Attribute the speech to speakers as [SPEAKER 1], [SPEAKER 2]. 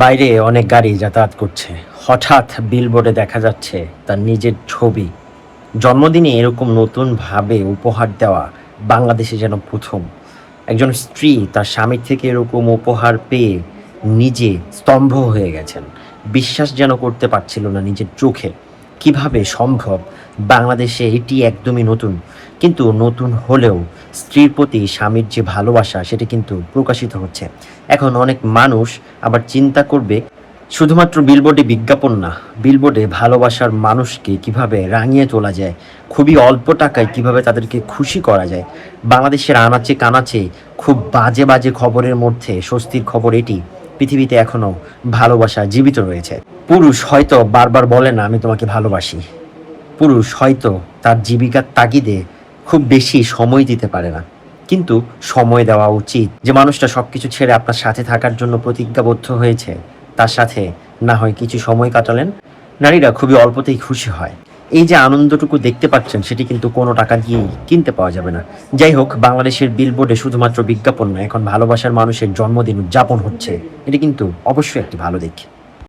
[SPEAKER 1] বাইরে অনেক গাড়ি যাতায়াত করছে। হঠাৎ বিলবোর্ডে দেখা যাচ্ছে তার নিজের ছবি। জন্মদিনে এরকম নতুনভাবে উপহার দেওয়া বাংলাদেশে যেন প্রথম। একজন স্ত্রী তার স্বামীর থেকে এরকম উপহার পেয়ে নিজে স্তম্ভ হয়ে গেছেন। বিশ্বাস যেন করতে পারছিল না নিজের চোখে। কিভাবে সম্ভব? বাংলাদেশে এটি একদমই নতুন। কিন্তু নতুন হলেও স্ত্রীর প্রতি স্বামীর যে ভালোবাসা সেটা কিন্তু প্রকাশিত হচ্ছে। এখন অনেক মানুষ আবার চিন্তা করবে, শুধুমাত্র বিলবোর্ডে বিজ্ঞাপন না, বিলবোর্ডে ভালোবাসার মানুষকে কিভাবে রাঙিয়ে তোলা যায়, খুবই অল্প টাকায় কিভাবে তাদেরকে খুশি করা যায়। বাংলাদেশের আনাচে কানাচে খুব বাজে বাজে খবরের মধ্যে স্বস্তির খবর এটি, পৃথিবীতে এখনও ভালোবাসা জীবিত রয়েছে। পুরুষ হয়তো বারবার বলে না আমি তোমাকে ভালোবাসি। পুরুষ হয়তো তার জীবিকার তাগিদে খুব বেশি সময় দিতে পারে না, কিন্তু সময় দেওয়া উচিত। যে মানুষটা সবকিছু ছেড়ে আপনার সাথে থাকার জন্য প্রতিজ্ঞাবদ্ধ হয়েছে, তার সাথে না হয় কিছু সময় কাটালেন। নারীরা খুবই অল্পতেই খুশি হয়। এই যে আনন্দটুকু দেখতে পাচ্ছেন সেটি কিন্তু কোনো টাকা দিয়েই কিনতে পাওয়া যাবে না। যাই হোক, বাংলাদেশের বিলবোর্ডে শুধুমাত্র বিজ্ঞাপন নয়, এখন ভালোবাসার মানুষের জন্মদিন উদযাপন হচ্ছে। এটি কিন্তু অবশ্যই একটি ভালো দিক।